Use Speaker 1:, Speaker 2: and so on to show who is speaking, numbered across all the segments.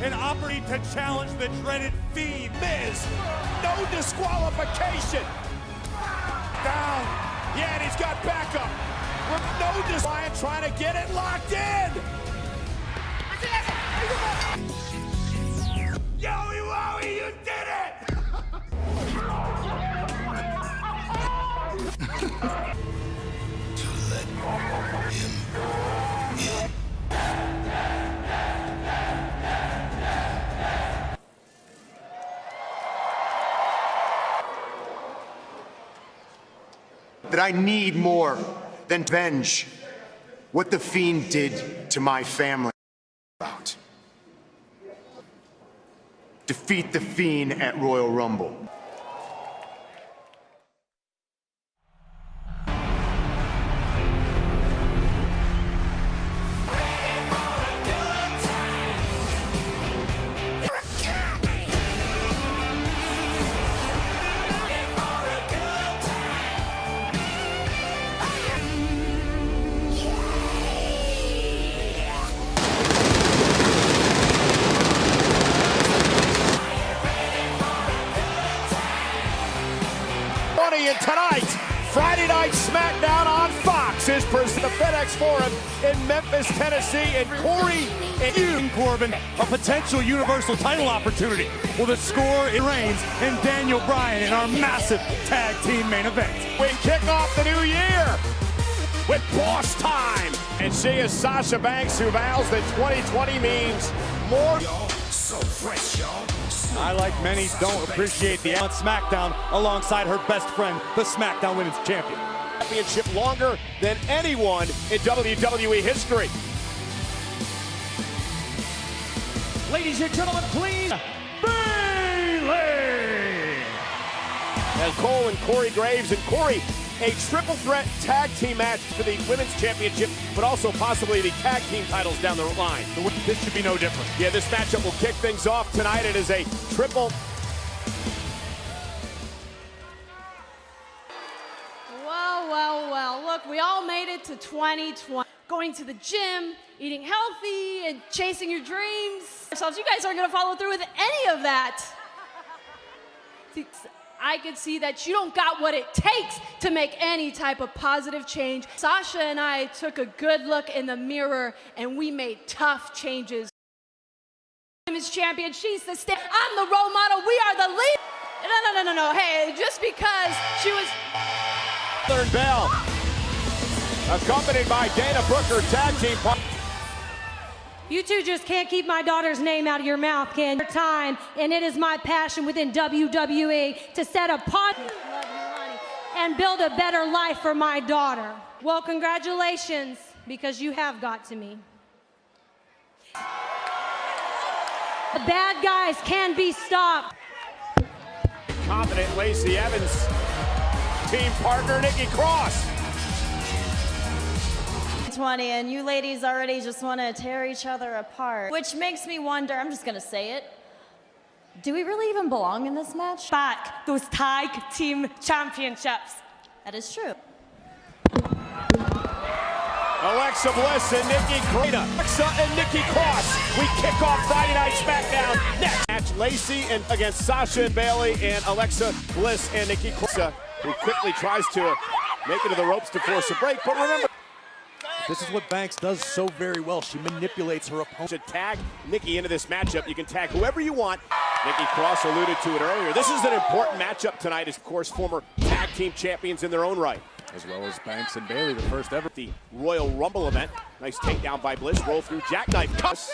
Speaker 1: an opportunity to challenge the dreaded Fiend.
Speaker 2: Miz, no disqualification.
Speaker 1: Down.
Speaker 2: Yeah, and he's got backup. No disqualification, trying to get it locked in. Yowie Wowie, you did it!
Speaker 3: To let him in.
Speaker 4: That I need more than revenge what the Fiend did to my family. About. Defeat the Fiend at Royal Rumble.
Speaker 2: And tonight, Friday Night SmackDown on Fox is presented at the FedEx Forum in Memphis, Tennessee, and Corey and
Speaker 1: King Corbin, a potential Universal title opportunity. Will the score in Reigns and Daniel Bryan in our massive tag team main event.
Speaker 2: We kick off the new year with Boss Time. And she is Sasha Banks, who vows that 2020 means more.
Speaker 3: So fresh, y'all.
Speaker 1: I, like many, don't appreciate the on SmackDown alongside her best friend, the SmackDown Women's Champion.
Speaker 2: Championship longer than anyone in WWE history.
Speaker 1: Ladies and gentlemen, please, Bayley!
Speaker 2: As Cole and Corey Graves, and Corey, a triple threat tag team match for the Women's Championship, but also possibly the tag team titles down the line.
Speaker 1: This should be no different.
Speaker 2: Yeah, this matchup will kick things off tonight. It is a triple.
Speaker 5: Well, look, we all made it to 2020. Going to the gym, eating healthy, and chasing your dreams. You guys aren't gonna follow through with any of that. I could see that you don't got what it takes to make any type of positive change. Sasha and I took a good look in the mirror and we made tough changes. Women's champion, she's the I'm the role model, we are the lead. No. Hey, just because she was.
Speaker 2: Southern Bell, accompanied by Dana Brooke, tag team partner.
Speaker 6: You two just can't keep my daughter's name out of your mouth, can you? Time, and it is my passion within WWE to set a pot and build a better life for my daughter. Well, congratulations, because you have got to me. The bad guys can be stopped.
Speaker 2: Confident Lacey Evans, team partner Nikki Cross.
Speaker 7: 20, and you ladies already just want to tear each other apart, which makes me wonder, I'm just gonna say it, do we really even belong in this match?
Speaker 6: Back those tag team championships.
Speaker 7: That is true.
Speaker 2: Alexa Bliss and Nikki Cross. Alexa and Nikki Cross. We kick off Friday Night SmackDown. Next match, Lacey and against Sasha and Bayley, and Alexa Bliss and Nikki Cross, who quickly tries to make it to the ropes to force a break, but remember,
Speaker 1: This is what Banks does so very well. She manipulates her opponent.
Speaker 2: to tag Nikki into this matchup. You can tag whoever you want. Nikki Cross alluded to it earlier. This is an important matchup tonight, as of course former tag team champions in their own right.
Speaker 1: As well as Banks and Bayley, the first ever.
Speaker 2: The Royal Rumble event. Nice takedown by Bliss. Roll through jackknife cuts.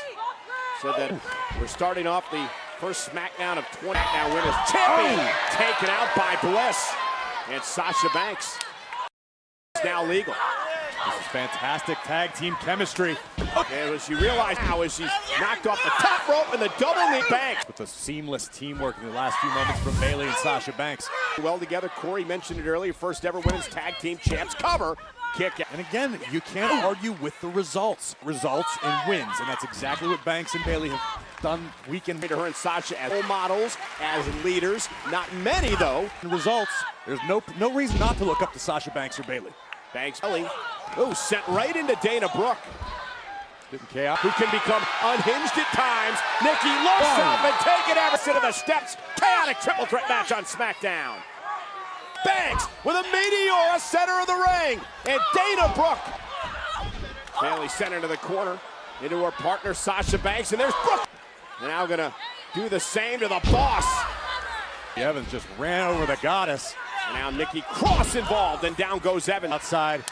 Speaker 2: So that we're starting off the first SmackDown of 20. SmackDown winners champion taken out by Bliss. And Sasha Banks is now legal.
Speaker 1: This is fantastic tag team chemistry.
Speaker 2: And what she realized now is she's knocked off the top rope and the double knee Banks.
Speaker 1: With the seamless teamwork in the last few moments from Bayley and Sasha Banks.
Speaker 2: Well together, Corey mentioned it earlier, first ever women's tag team champs cover. Kick out.
Speaker 1: And again, you can't argue with the results. Results and wins, and that's exactly what Banks and Bayley have done weekend.
Speaker 2: To her and Sasha as role models, as leaders. Not many, though.
Speaker 1: Results, there's no reason not to look up to Sasha Banks or Bayley.
Speaker 2: Banks, Bayley, sent right into Dana Brooke.
Speaker 1: chaos.
Speaker 2: Who can become unhinged at times. Nikki looks up and take it ever to the steps. Chaotic triple threat match on SmackDown. Banks with a meteor, center of the ring. And Dana Brooke. Bayley sent into the corner. Into her partner, Sasha Banks. And there's Brooke. They're now going to do the same to the boss.
Speaker 1: Evans just ran over the goddess.
Speaker 2: And now Nikki Cross involved. And down goes Evans.
Speaker 1: Outside.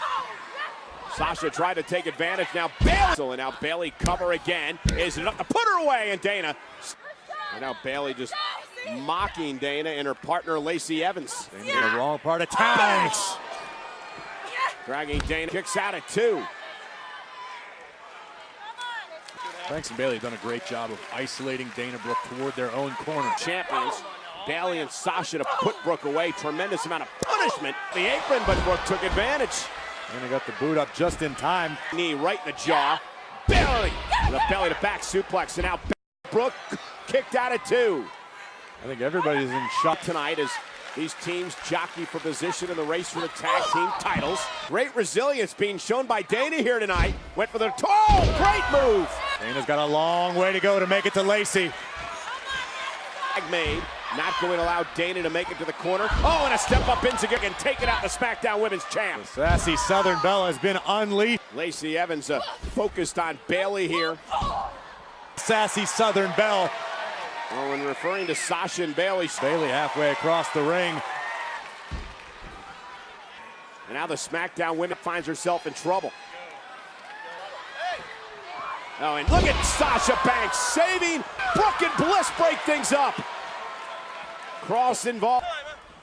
Speaker 2: Sasha tried to take advantage. Now Bayley. And now Bayley cover again. Is enough to put her away. And Dana. And now Bayley just mocking Dana and her partner Lacey Evans.
Speaker 1: In the wrong part of town.
Speaker 2: Dragging Dana. Kicks out at 2.
Speaker 1: Banks and Bayley have done a great job of isolating Dana Brooke toward their own corner.
Speaker 2: Champions. Bayley and Sasha to put Brooke away. Tremendous amount of punishment. The apron, but Brooke took advantage.
Speaker 1: And they got the boot up just in time.
Speaker 2: Knee right in the jaw. Bayley. The belly to back suplex. And now Brooke kicked out at 2.
Speaker 1: I think everybody's in shock
Speaker 2: tonight as these teams jockey for position in the race for the tag team titles. Great resilience being shown by Dana here tonight. Went for the great move.
Speaker 1: Dana's got a long way to go to make it to Lacey.
Speaker 2: Tag made. Not going to allow Dana to make it to the corner. Oh, and a step up into and take it out the SmackDown Women's Champ.
Speaker 1: The sassy Southern Belle has been unleashed.
Speaker 2: Lacey Evans focused on Bayley here.
Speaker 1: Sassy Southern Belle.
Speaker 2: Well, when referring to Sasha and Bayley
Speaker 1: halfway across the ring.
Speaker 2: And now the SmackDown Women finds herself in trouble. Oh, and look at Sasha Banks saving Brooke and Bliss break things up. Cross involved.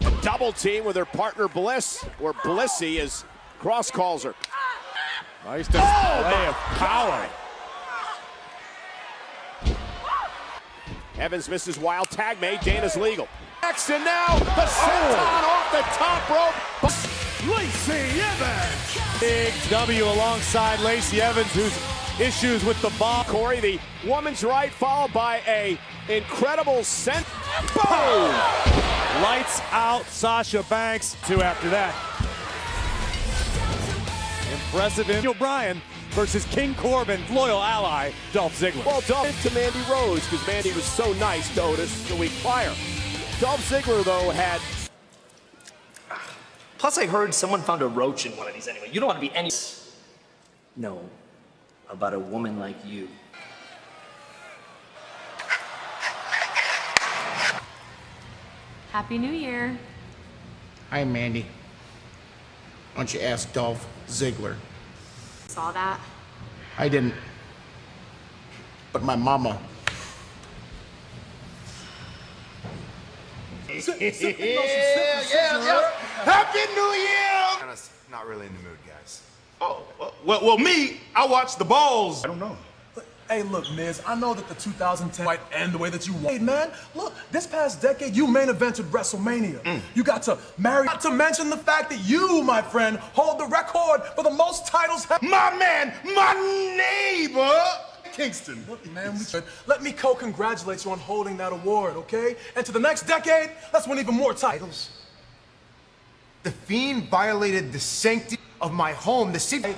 Speaker 2: A double team with her partner Bliss, or Blissy as Cross calls her.
Speaker 1: Nice display of power.
Speaker 2: Evans misses wild tag made. Dana's legal. Next and now the senton off the top rope.
Speaker 1: Lacey Evans. Big W alongside Lacey Evans, who's issues with the ball.
Speaker 2: Corey, the woman's right, followed by a incredible sent. Boom!
Speaker 1: Lights out Sasha Banks. 2 after that. Impressive. Daniel Bryan versus King Corbin's loyal ally, Dolph Ziggler.
Speaker 2: Well, Dolph to Mandy Rose, because Mandy was so nice to Otis the week prior. Dolph Ziggler, though, had...
Speaker 8: Plus, I heard someone found a roach in one of these anyway. You don't want to be any... No, about a woman like you.
Speaker 9: Happy New Year.
Speaker 10: Hi, Mandy. Why don't you ask Dolph Ziggler?
Speaker 9: Saw that.
Speaker 10: I didn't. But my mama. Yeah. Happy New Year!
Speaker 4: Not really in the mood, guys.
Speaker 11: Oh, well, me, I watch the balls.
Speaker 10: I don't know.
Speaker 12: Hey, look, Miz, I know that the 2010 might end the way that you want. Hey, man, look, this past decade, you main evented WrestleMania. You got to marry, not to mention the fact that you, my friend, hold the record for the most titles.
Speaker 11: My man, my neighbor, Kingston.
Speaker 12: Look, man, let me co-congratulate you on holding that award, okay? And to the next decade, let's win even more titles.
Speaker 4: The Fiend violated the sanctity of my home. The secret.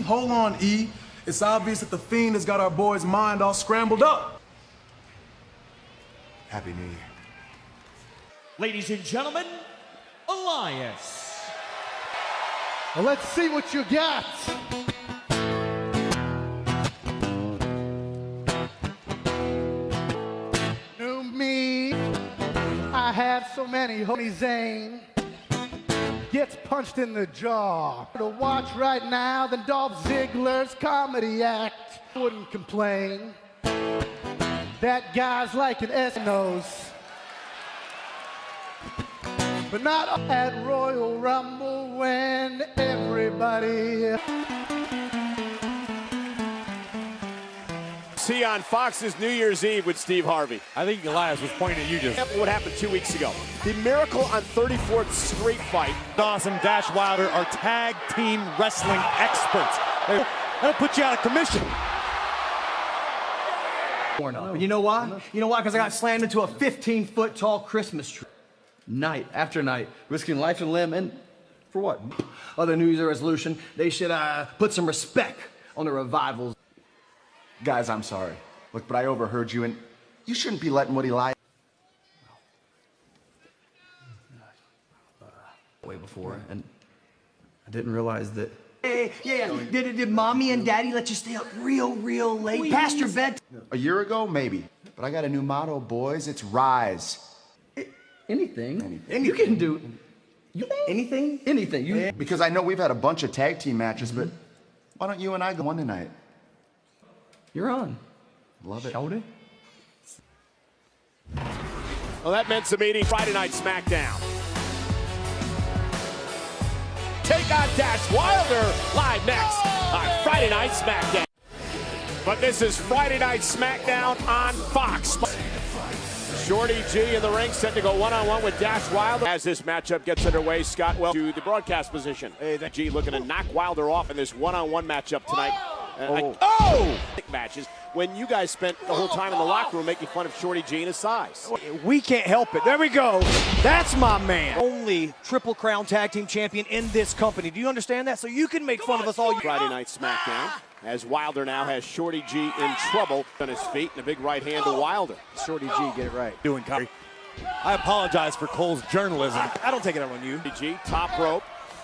Speaker 12: Hold on, E. It's obvious that the Fiend has got our boy's mind all scrambled up.
Speaker 4: Happy New Year.
Speaker 13: Ladies and gentlemen, Elias.
Speaker 14: Well, let's see what you got. Knew me, I had so many homies. Zane gets punched in the jaw. To watch right now than Dolph Ziggler's comedy act. Wouldn't complain. That guy's like an S-nose. But not at Royal Rumble when everybody...
Speaker 2: See on Fox's New Year's Eve with Steve Harvey.
Speaker 1: I think Elias was pointing at you just.
Speaker 2: What happened 2 weeks ago? The Miracle on 34th Street fight.
Speaker 1: Dawson Dash Wilder are tag team wrestling experts. That'll put you out of commission.
Speaker 8: But you know why? You know why? Because I got slammed into a 15-foot tall Christmas tree. Night after night, risking life and limb, and
Speaker 15: For what? Other New Year's resolution, they should put some respect on the revivals.
Speaker 16: Guys, I'm sorry. Look, but I overheard you, and you shouldn't be letting Woody lie.
Speaker 15: Way before, and I didn't realize that. Hey, yeah. Did mommy and daddy let you stay up real late past your bed?
Speaker 16: A year ago, maybe. But I got a new motto, boys. It's rise.
Speaker 15: Anything. You can do anything.
Speaker 16: Because I know we've had a bunch of tag team matches, but why don't you and I go one tonight?
Speaker 15: You're on.
Speaker 16: Love it.
Speaker 15: Showed it.
Speaker 2: Well, that meant some meeting. Friday Night SmackDown. Take on Dash Wilder live next on Friday Night SmackDown. But this is Friday Night SmackDown on Fox. Shorty G in the ring, set to go one-on-one with Dash Wilder. As this matchup gets underway, Scott well to the broadcast position. G looking to knock Wilder off in this one-on-one matchup tonight. Matches when you guys spent the whole time in the locker room making fun of Shorty G and his size.
Speaker 17: We can't help it. There we go. That's my man. Only Triple Crown Tag Team Champion in this company. Do you understand that? So you can make fun of us all.
Speaker 2: Friday Night SmackDown, as Wilder now has Shorty G in trouble on his feet, and a big right hand to Wilder.
Speaker 17: Shorty G, get it right.
Speaker 1: Doing Cody. I apologize for Cole's journalism.
Speaker 17: I don't take it out on you.
Speaker 2: G, top rope.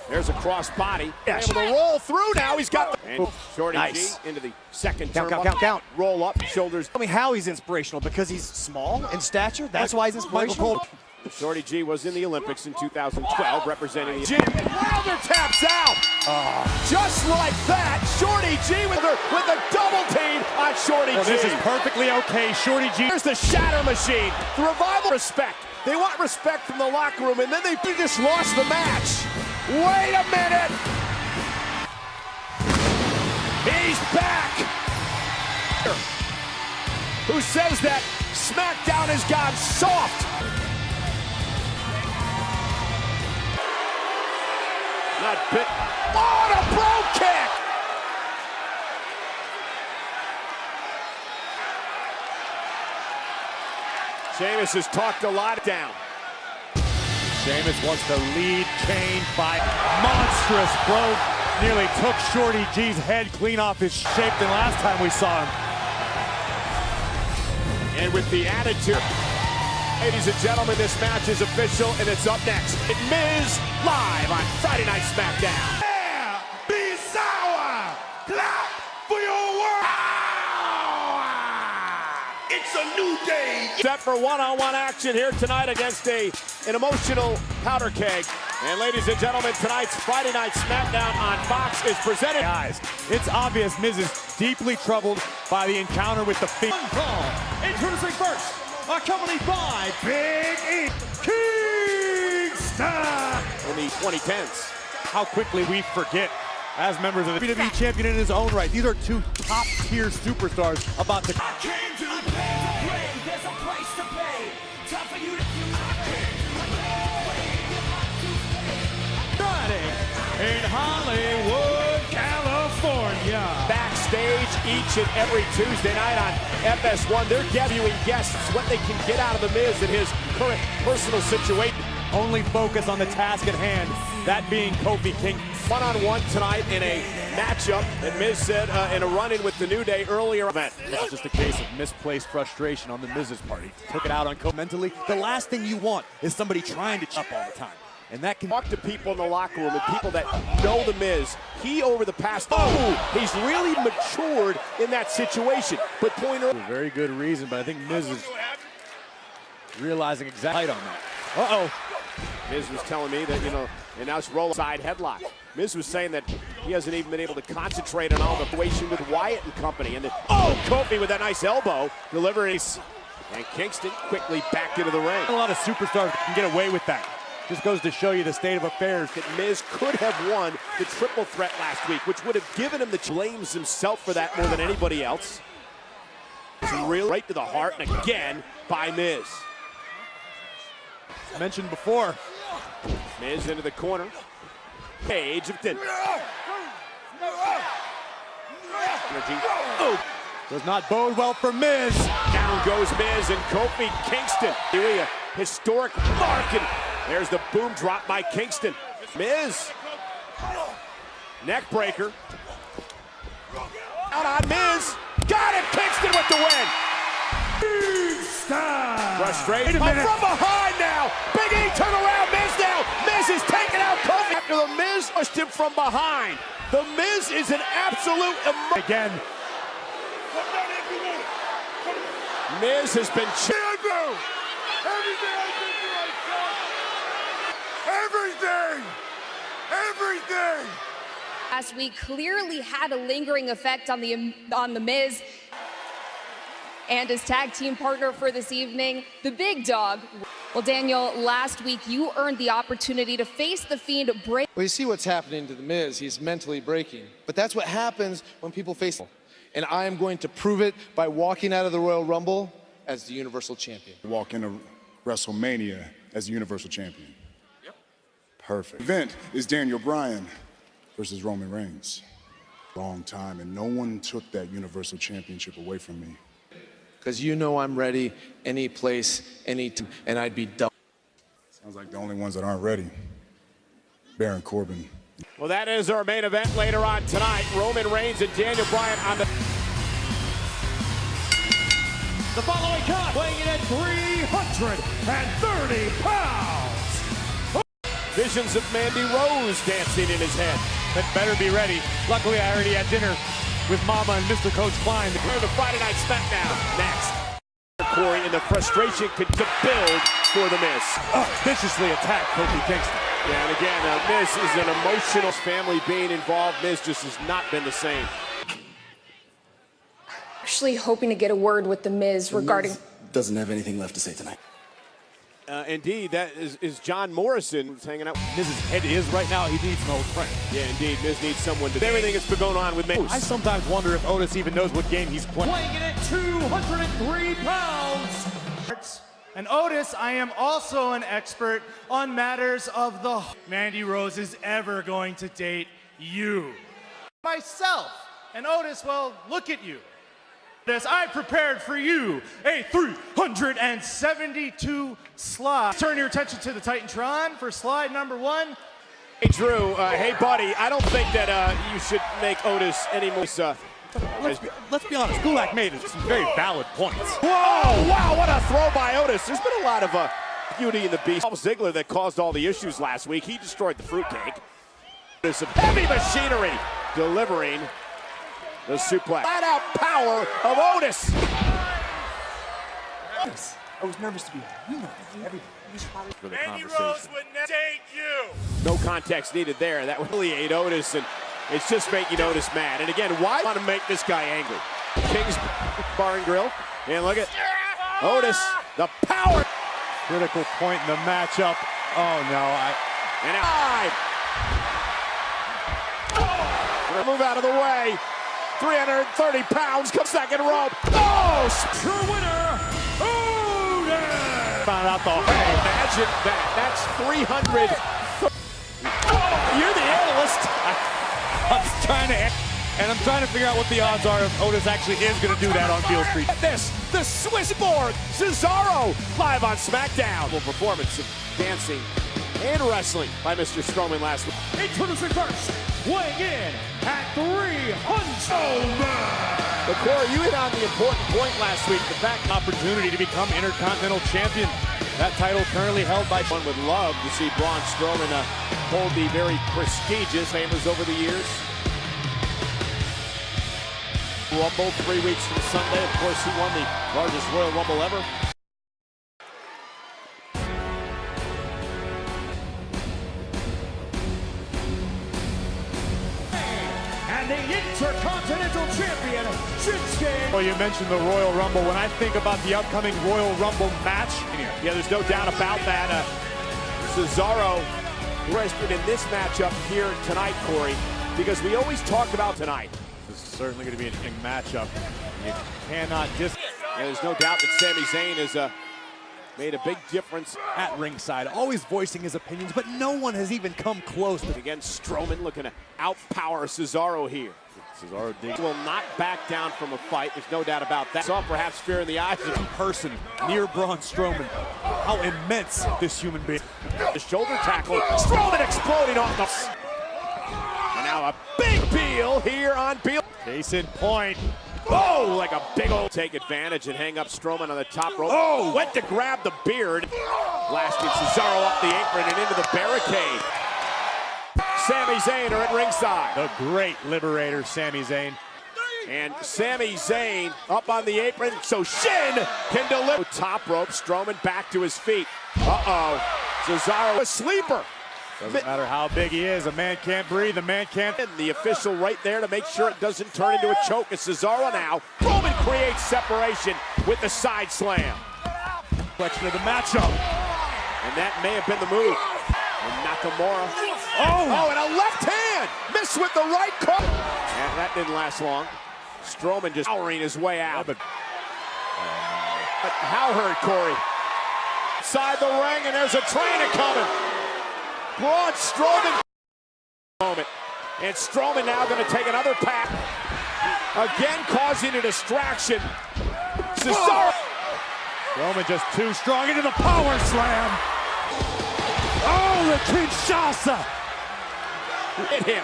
Speaker 2: There's a cross body. Able to roll through now. He's got and Shorty G into the second
Speaker 17: count.
Speaker 2: Roll up, shoulders.
Speaker 17: Tell me how he's inspirational. Because he's small in stature? That's why he's inspirational?
Speaker 2: Shorty G was in the Olympics in 2012 representing the G. Wilder taps out. Just like that, Shorty G with a double team on Shorty G.
Speaker 1: This is perfectly okay. Shorty G.
Speaker 2: Here's the shatter machine. The Revival respect. They want respect from the locker room, and then they just lost the match. Wait a minute! He's back! Who says that SmackDown has gone soft? Not bit. Oh, a bro kick! Sheamus has talked a lot down.
Speaker 1: Sheamus wants to lead Kane by monstrous broke. Nearly took Shorty G's head clean off his shape than last time we saw him.
Speaker 2: And with the attitude, ladies and gentlemen, this match is official and it's up next. Miz live on Friday Night SmackDown.
Speaker 3: Yeah, be sour. Clap for your work. It's a new day.
Speaker 2: Set for one-on-one action here tonight against an emotional powder keg. And ladies and gentlemen, tonight's Friday Night SmackDown on Fox is presented.
Speaker 1: Guys, it's obvious Miz is deeply troubled by the encounter with the Fiend.
Speaker 13: Introducing first, accompanied by Big E, Kingston.
Speaker 2: In the 2010s.
Speaker 1: How quickly we forget as members of the WWE champion in his own right. These are two top-tier superstars about to...
Speaker 3: I came to the play to play. There's a price to pay. Time for you to
Speaker 13: in Hollywood, California.
Speaker 2: Backstage each and every Tuesday night on FS1. They're interviewing guests what they can get out of The Miz in his current personal situation.
Speaker 1: Only focus on the task at hand, that being Kofi King.
Speaker 2: One-on-one tonight in a matchup that Miz said in a run-in with the New Day earlier event.
Speaker 1: It's just a case of misplaced frustration on the Miz's part. He took it out on Kofi mentally. The last thing you want is somebody trying to chop all the time. And that can
Speaker 2: talk to people in the locker room and people that know The Miz. He over the past, he's really matured in that situation. But
Speaker 1: a very good reason, but I think Miz is realizing exactly on that.
Speaker 2: Miz was telling me that, and now it's roll side headlock. Miz was saying that he hasn't even been able to concentrate on all the situation with Wyatt and company. And then, Kofi with that nice elbow delivering. And Kingston quickly back into the ring.
Speaker 1: A lot of superstars can get away with that. Just goes to show you the state of affairs.
Speaker 2: That Miz could have won the triple threat last week, which would have given him the blames himself for that more than anybody else. It's really right to the heart, and again by Miz.
Speaker 1: Mentioned before.
Speaker 2: Miz into the corner. Page of Din.
Speaker 1: Does not bode well for Miz.
Speaker 2: Down goes Miz and Kofi Kingston. Really a historic mark, and there's the boom drop by Kingston. Miz. Neck breaker. Out on Miz. Got it. Kingston with the win. Frustrated. From behind now. Big E turn around. Miz now. Miz is taking out Kofi. After the Miz pushed him from behind. The Miz is an absolute again. Miz has been
Speaker 11: Everything.
Speaker 9: Last week clearly had a lingering effect on the Miz and his tag team partner for this evening, the Big Dog. Well, Daniel, last week you earned the opportunity to face the Fiend break.
Speaker 18: Well, you see what's happening to the Miz. He's mentally breaking. But that's what happens when people face him. And I am going to prove it by walking out of the Royal Rumble as the Universal Champion.
Speaker 11: Walk into WrestleMania as the Universal Champion. Yep. Perfect. Event is Daniel Bryan versus Roman Reigns. Long time, and no one took that Universal Championship away from me.
Speaker 18: Because you know I'm ready any place, any time, and I'd be done.
Speaker 11: Sounds like the only ones that aren't ready. Baron Corbin.
Speaker 2: Well, that is our main event later on tonight. Roman Reigns and Daniel Bryan on the
Speaker 13: following cut, weighing in at 330 pounds.
Speaker 2: Visions of Mandy Rose dancing in his head.
Speaker 1: But better be ready. Luckily, I already had dinner with Mama and Mr. Coach Klein.
Speaker 2: We're the Friday Night SmackDown next. Corey, and the frustration could build for the Miz.
Speaker 1: Viciously attacked Kofi Kingston.
Speaker 2: Yeah, and again, Miz is an emotional family being involved. Miz just has not been the same.
Speaker 9: Actually hoping to get a word with the Miz regarding...
Speaker 15: Doesn't have anything left to say tonight.
Speaker 2: Indeed, that is John Morrison who's hanging out.
Speaker 1: Miz's head is right now. He needs an old friend.
Speaker 2: Yeah, indeed. Miz needs someone to... Everything that's been going on with Miz.
Speaker 1: I sometimes wonder if Otis even knows what game he's playing.
Speaker 13: Weighing in at 203 pounds. And Otis, I am also an expert on matters of the... Mandy Rose is ever going to date you. Myself. And Otis, well, look at you. I prepared for you a 372 slide. Turn your attention to the Titantron for slide number 1.
Speaker 2: Hey, Drew, hey, buddy, I don't think that you should make Otis any more...
Speaker 1: Let's be honest, Gulak made some very valid points.
Speaker 2: Whoa, wow, what a throw by Otis. There's been a lot of beauty in the beast. Ziggler that caused all the issues last week. He destroyed the fruitcake. There's some heavy machinery delivering the suplex. Flat out power of Otis.
Speaker 15: I was nervous to be here.
Speaker 2: For the conversation. No context needed there. That would humiliate Otis, and it's just making Otis mad. And again, why want to make this guy angry? King's Bar and Grill. And look at Otis, the power.
Speaker 1: Critical point in the matchup. Oh no,
Speaker 2: Move out of the way. 330 pounds, come second rope. Oh,
Speaker 13: true winner, Otis!
Speaker 1: Found out the
Speaker 2: imagine that. That's 300. You're the analyst.
Speaker 1: I'm trying to figure out what the odds are if Otis actually is going to do that on Beale Street.
Speaker 2: This, the Swiss board, Cesaro, live on SmackDown. Performance of dancing and wrestling by Mr. Strowman last week.
Speaker 13: Introducing first, weighing in at 300.
Speaker 2: But Corey, you hit on the important point last week, the fact
Speaker 1: opportunity to become Intercontinental Champion. That title currently held by...
Speaker 2: One would love to see Braun Strowman hold the very prestigious hammers over the years. Rumble 3 weeks from Sunday. Of course, he won the largest Royal Rumble ever.
Speaker 13: And the Intercontinental Champion, Shinsuke.
Speaker 1: Well, you mentioned the Royal Rumble. When I think about the upcoming Royal Rumble match...
Speaker 2: Yeah, there's no doubt about that. Cesaro rested in this matchup here tonight, Corey, because we always talked about tonight.
Speaker 1: This is certainly going to be a matchup. You cannot just...
Speaker 2: Yeah, there's no doubt that Sami Zayn has made a big difference
Speaker 1: at ringside, always voicing his opinions, but no one has even come close to...
Speaker 2: Again, Strowman looking to outpower Cesaro here. Cesaro will not back down from a fight. There's no doubt about that. Saw perhaps fear in the eyes of
Speaker 1: In person, near Braun Strowman. How immense this human being.
Speaker 2: the shoulder tackle. Strowman exploding off the... And now a big Beal here on Beal.
Speaker 1: Case in point.
Speaker 2: Oh, like a big old take advantage and hang up Strowman on the top rope.
Speaker 1: Oh!
Speaker 2: Went to grab the beard. Blasting Cesaro off the apron and into the barricade. Sami Zayn are at ringside.
Speaker 1: The great liberator, Sami Zayn.
Speaker 2: And Sami Zayn up on the apron, so Shin can deliver. Top rope, Strowman back to his feet. Uh-oh, Cesaro a sleeper.
Speaker 1: Doesn't matter how big he is, a man can't breathe, a man can't.
Speaker 2: And the official right there to make sure it doesn't turn into a choke. It's Cesaro now. Roman creates separation with the side slam.
Speaker 1: Reflection of the matchup.
Speaker 2: And that may have been the move. And Nakamura.
Speaker 1: Oh,
Speaker 2: and a left hand. Missed with the right cut. And that didn't last long. Strowman just powering his way out. But how hurt, Corey? Inside the ring, and there's a trainer coming. Braun Strowman moment. And Strowman now going to take another pack. Again causing a distraction. Cesaro.
Speaker 1: Strowman just too strong into the power slam. Oh, the Kinshasa.
Speaker 2: Hit him.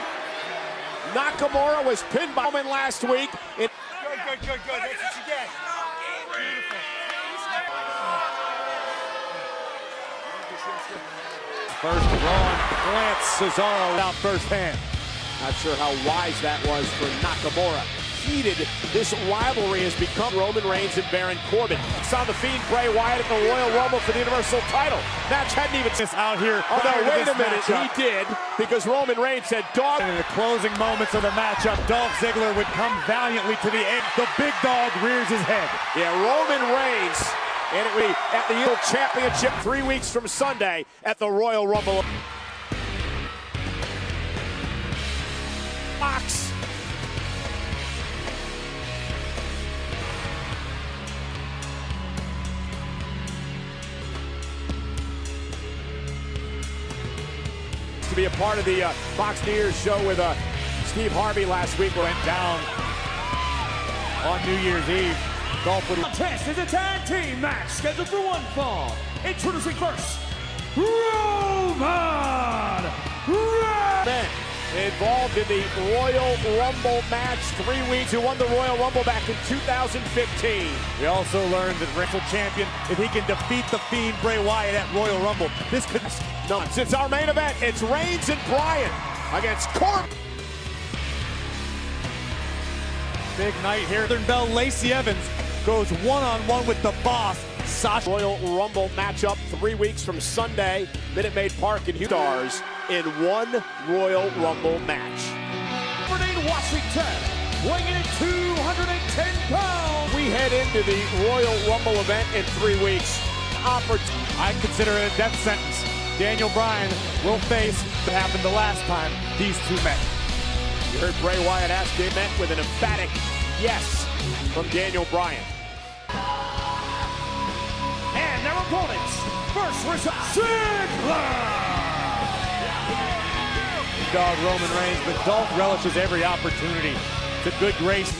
Speaker 2: Nakamura was pinned by Roman last week.
Speaker 17: Good. That's what you get. Beautiful.
Speaker 1: First Braun plants Cesaro out firsthand.
Speaker 2: Not sure how wise that was for Nakamura. Heated, this rivalry has become Roman Reigns and Baron Corbin. Saw the Fiend Bray Wyatt at the Royal Rumble for the Universal title. Match hadn't even
Speaker 1: this out here.
Speaker 2: Oh no, wait a minute, he did, because Roman Reigns said, dog.
Speaker 1: In the closing moments of the matchup, Dolph Ziggler would come valiantly to the end. The big dog rears his head.
Speaker 2: Yeah, Roman Reigns, and it will be at the World Championship 3 weeks from Sunday at the Royal Rumble. Fox. To be a part of the Fox New Year's show with Steve Harvey last week.
Speaker 1: Went down on New Year's Eve. Dolph would...
Speaker 3: Contest is a tag team match scheduled for one fall. Introducing first, Roman
Speaker 2: Reigns. Involved in the Royal Rumble match 3 weeks, who won the Royal Rumble back in 2015.
Speaker 1: We also learned that Wrestle Champion, if he can defeat the Fiend Bray Wyatt at Royal Rumble, this could...
Speaker 2: No, since our main event, it's Reigns and Bryan against Corbin.
Speaker 1: Big night here. Northern Belle Lacey Evans goes one-on-one with the boss, Sasha.
Speaker 2: Royal Rumble matchup 3 weeks from Sunday, Minute Maid Park in Houston. Stars in one Royal Rumble match.
Speaker 3: Washington, weighing in at 210 pounds.
Speaker 2: We head into the Royal Rumble event in 3 weeks.
Speaker 1: I consider it a death sentence. Daniel Bryan will face what happened the last time these two met.
Speaker 2: You heard Bray Wyatt ask they met with an emphatic yes from Daniel Bryan.
Speaker 3: And their opponents, first versus Ziggler.
Speaker 1: Dog Roman Reigns, but Dolph relishes every opportunity. It's a good grace.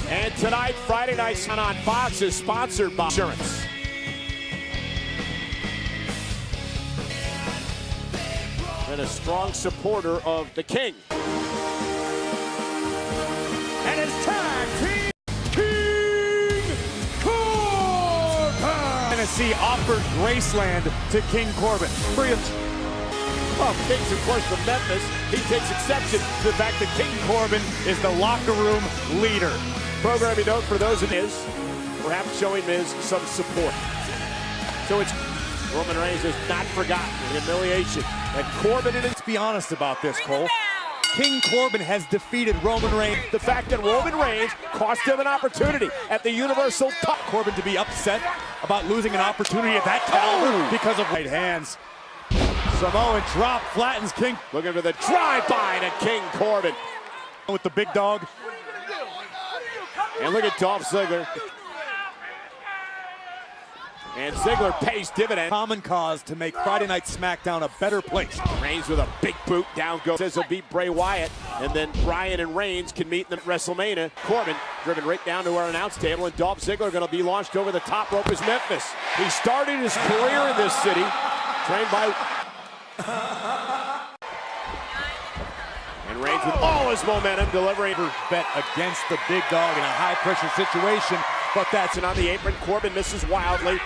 Speaker 2: And tonight, Friday Night on Fox is sponsored by Insurance. And a strong supporter of the King.
Speaker 3: And his tag team, King Corbin.
Speaker 1: Tennessee offered Graceland to King Corbin.
Speaker 2: Well, King's, of course, from Memphis. He takes exception to the fact that King
Speaker 1: Corbin is the locker room leader.
Speaker 2: Programming note for those in Miz, perhaps showing Miz some support. So it's Roman Reigns has not forgotten the humiliation that Corbin and let's
Speaker 1: be honest about this, Cole. King Corbin has defeated Roman Reigns.
Speaker 2: The fact that Roman Reigns cost him an opportunity at the Universal Top.
Speaker 1: Corbin to be upset about losing an opportunity at that caliber because of right hands. Samoan drop flattens King.
Speaker 2: Looking for the drive-by to King Corbin.
Speaker 1: With the big dog.
Speaker 2: And look at Dolph Ziggler. And Ziggler pays dividend.
Speaker 1: Common cause to make Friday Night SmackDown a better place.
Speaker 2: Reigns with a big boot, down goes. Says he'll beat Bray Wyatt. And then Bryan and Reigns can meet in the WrestleMania. Corbin driven right down to our announce table, and Dolph Ziggler going to be launched over the top rope as Memphis. He started his career in this city, trained by... And Reigns with all his momentum, delivering
Speaker 1: bet against the big dog in a high-pressure situation, but that's
Speaker 2: on the apron. Corbin misses wildly,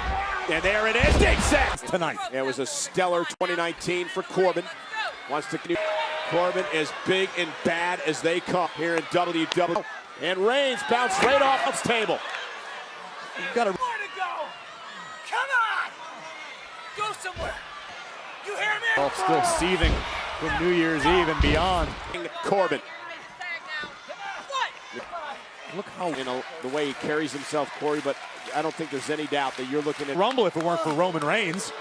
Speaker 2: and there it is. Big set
Speaker 1: tonight.
Speaker 2: It was a stellar 2019 for Corbin. Wants to Corbin as big and bad as they come here in WWE. And Reigns bounced right off the table.
Speaker 1: You've got to.
Speaker 3: Where to go? Come on! Go somewhere. You hear me?
Speaker 1: Still seething from New Year's Eve and beyond.
Speaker 2: Corbin. Look how, the way he carries himself, Corey, but I don't think there's any doubt that you're looking at
Speaker 1: Rumble if it weren't for Roman Reigns.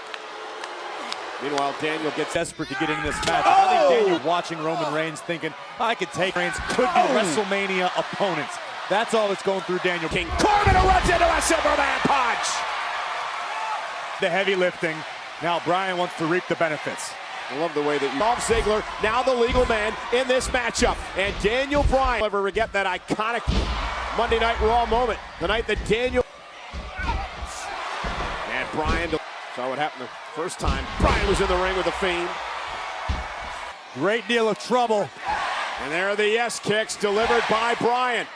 Speaker 2: Meanwhile, Daniel gets
Speaker 1: desperate to get into this match. I think Daniel watching Roman Reigns thinking, I could take Reigns, could be WrestleMania opponents. That's all that's going through Daniel King.
Speaker 2: Corbin runs into a Superman punch.
Speaker 1: The heavy lifting. Now Bryan wants to reap the benefits.
Speaker 2: I love the way that Dolph Ziggler, now the legal man in this matchup. And Daniel Bryan, never forget that iconic Monday Night Raw moment. The night that Daniel... And Bryan saw what happened the first time. Bryan was in the ring with the Fiend.
Speaker 1: Great deal of trouble.
Speaker 2: And there are the yes kicks delivered by Bryan.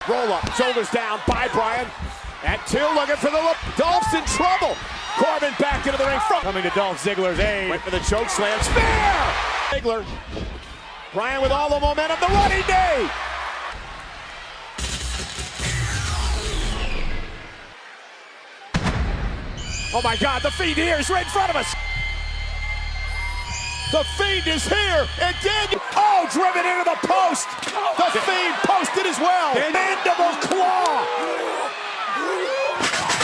Speaker 2: Roll up, shoulders down by Bryan. At 2, looking for the look. Dolph's in trouble. Corbin back into the ring.
Speaker 1: Coming to Dolph Ziggler's aid.
Speaker 2: Wait for the choke slam. Spear! Ziggler. Bryan with all the momentum. The running knee. Oh my God, the Fiend here is right in front of us. The Fiend is here, and Daniel, driven into the post. The Fiend posted as well. Mandible claw.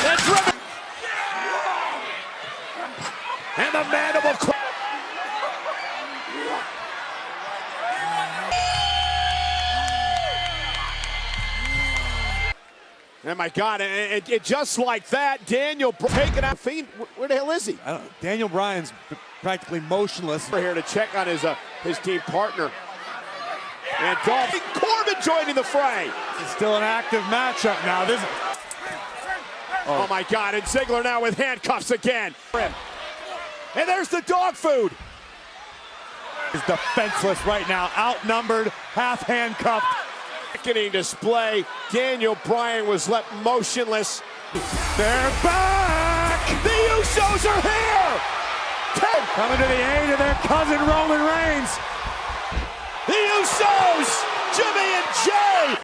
Speaker 2: And driven. And the mandible claw. Oh my God, and just like that, Daniel taking out Fiend. Where the hell is he?
Speaker 1: Daniel Bryan's practically motionless.
Speaker 2: We're here to check on his team partner. And Dolph Corbin joining the fray.
Speaker 1: It's still an active matchup now.
Speaker 2: Oh my God, and Ziggler now with handcuffs again. And there's the dog food.
Speaker 1: He's defenseless right now, outnumbered, half handcuffed.
Speaker 2: Sickening display. Daniel Bryan was left motionless.
Speaker 1: They're back!
Speaker 2: The Usos are here!
Speaker 1: Coming to the aid of their cousin Roman Reigns.
Speaker 2: The Usos! Jimmy and Jay!